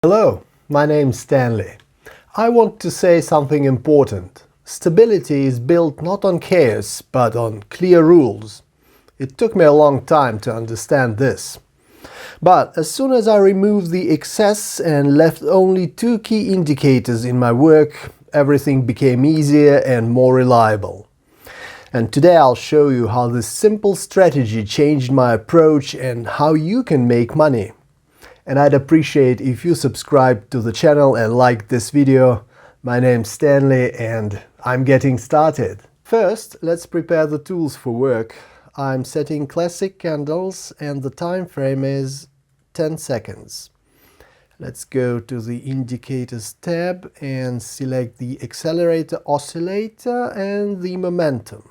Hello, my name's Stanley. I want to say something important. Stability is built not on chaos, but on clear rules. It took me a long time to understand this. But as soon as I removed the excess and left only two key indicators in my work, everything became easier and more reliable. And today I'll show you how this simple strategy changed my approach and how you can make money. And I'd appreciate if you subscribe to the channel and like this video. My name's Stanley and I'm getting started. First, let's prepare the tools for work. I'm setting classic candles and the time frame is 10 seconds. Let's go to the Indicators tab and select the Accelerator Oscillator and the Momentum.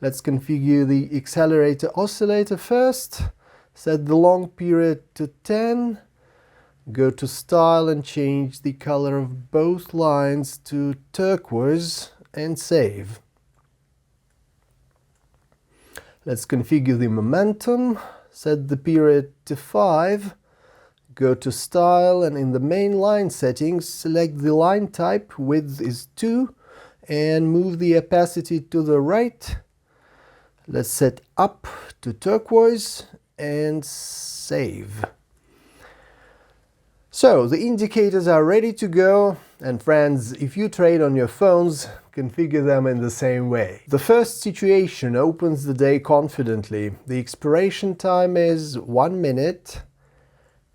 Let's configure the Accelerator Oscillator first. Set the long period to 10, go to Style and change the color of both lines to turquoise and save. Let's configure the momentum, set the period to 5, go to Style and in the main line settings select the line type, width is 2 and move the opacity to the right. Let's set up to turquoise and save. So the indicators are ready to go, and friends, if you trade on your phones, configure them in the same way. The first situation opens the day confidently. The expiration time is 1 minute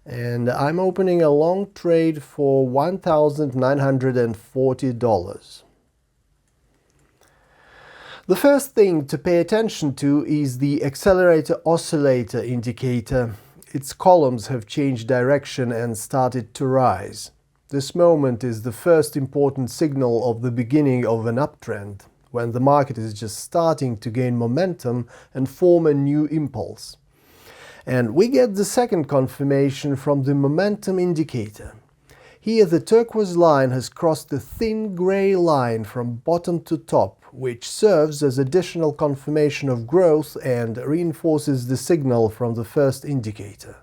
and I'm opening a long trade for $1,940. The first thing to pay attention to is the Accelerator Oscillator indicator. Its columns have changed direction and started to rise. This moment is the first important signal of the beginning of an uptrend, when the market is just starting to gain momentum and form a new impulse. And we get the second confirmation from the momentum indicator. Here the turquoise line has crossed the thin gray line from bottom to top, which serves as additional confirmation of growth and reinforces the signal from the first indicator.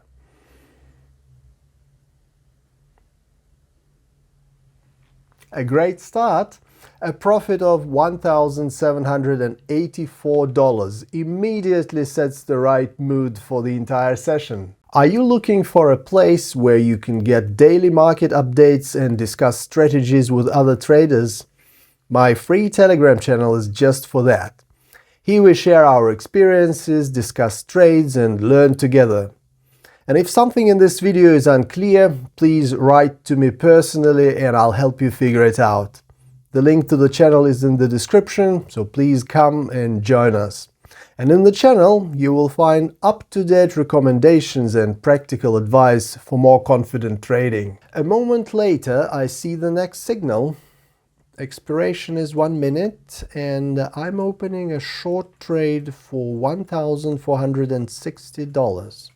A great start! A profit of $1,784 immediately sets the right mood for the entire session. Are you looking for a place where you can get daily market updates and discuss strategies with other traders? My free Telegram channel is just for that. Here we share our experiences, discuss trades and learn together. And if something in this video is unclear, please write to me personally and I'll help you figure it out. The link to the channel is in the description, so please come and join us. And in the channel, you will find up-to-date recommendations and practical advice for more confident trading. A moment later, I see the next signal. Expiration is 1 minute and I'm opening a short trade for $1,460.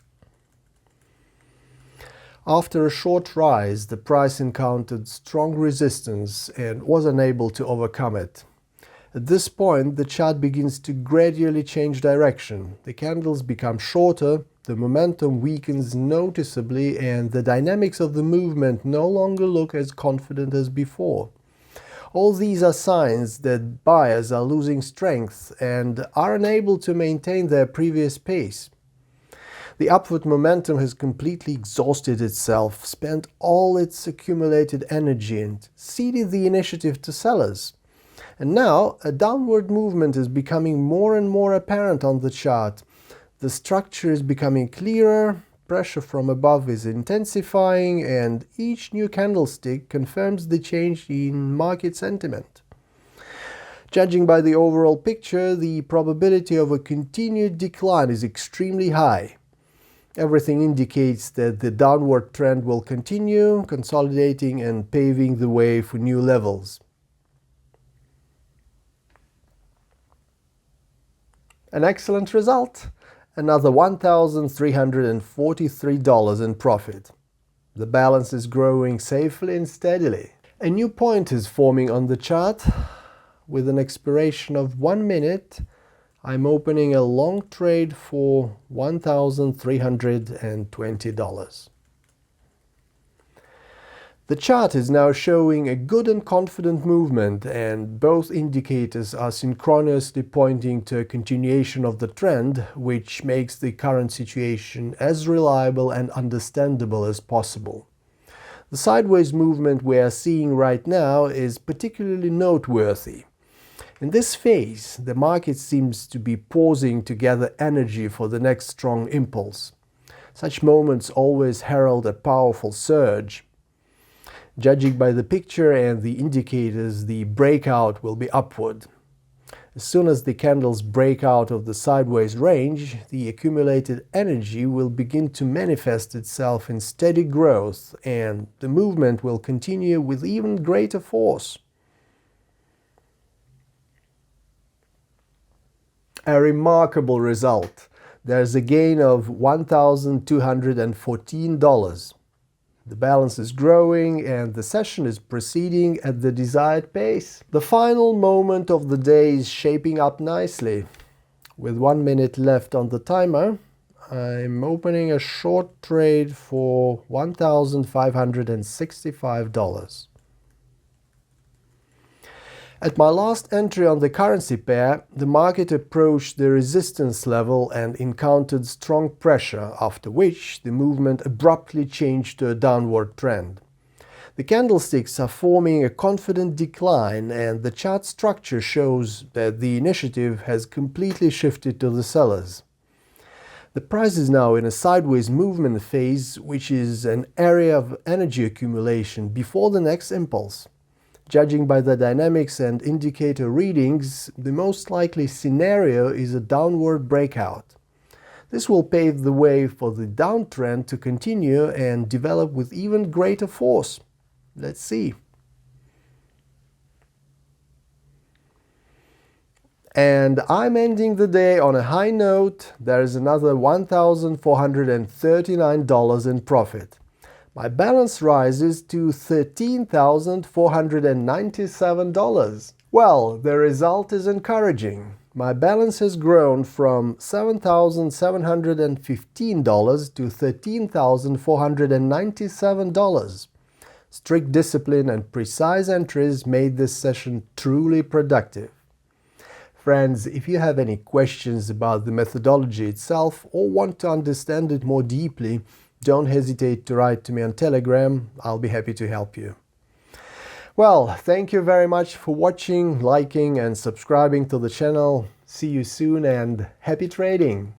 After a short rise, the price encountered strong resistance and was unable to overcome it. At this point, the chart begins to gradually change direction. The candles become shorter, the momentum weakens noticeably, and the dynamics of the movement no longer look as confident as before. All these are signs that buyers are losing strength and are unable to maintain their previous pace. The upward momentum has completely exhausted itself, spent all its accumulated energy and ceded the initiative to sellers. And now a downward movement is becoming more and more apparent on the chart. The structure is becoming clearer, pressure from above is intensifying, and each new candlestick confirms the change in market sentiment. Judging by the overall picture, the probability of a continued decline is extremely high. Everything indicates that the downward trend will continue, consolidating and paving the way for new levels. An excellent result! Another $1,343 in profit. The balance is growing safely and steadily. A new point is forming on the chart. With an expiration of 1 minute, I'm opening a long trade for $1,320. The chart is now showing a good and confident movement, and both indicators are synchronously pointing to a continuation of the trend, which makes the current situation as reliable and understandable as possible. The sideways movement we are seeing right now is particularly noteworthy. In this phase, the market seems to be pausing to gather energy for the next strong impulse. Such moments always herald a powerful surge. Judging by the picture and the indicators, the breakout will be upward. As soon as the candles break out of the sideways range, the accumulated energy will begin to manifest itself in steady growth, and the movement will continue with even greater force. A remarkable result. There's a gain of $1,214. The balance is growing and the session is proceeding at the desired pace. The final moment of the day is shaping up nicely. With 1 minute left on the timer, I'm opening a short trade for $1,565. At my last entry on the currency pair, the market approached the resistance level and encountered strong pressure, after which the movement abruptly changed to a downward trend. The candlesticks are forming a confident decline, and the chart structure shows that the initiative has completely shifted to the sellers. The price is now in a sideways movement phase, which is an area of energy accumulation before the next impulse. Judging by the dynamics and indicator readings, the most likely scenario is a downward breakout. This will pave the way for the downtrend to continue and develop with even greater force. Let's see. And I'm ending the day on a high note. There is another $1,439 in profit. My balance rises to $13,497. Well, the result is encouraging. My balance has grown from $7,715 to $13,497. Strict discipline and precise entries made this session truly productive. Friends, if you have any questions about the methodology itself or want to understand it more deeply, don't hesitate to write to me on Telegram. I'll be happy to help you. Well, thank you very much for watching, liking and subscribing to the channel. See you soon and happy trading!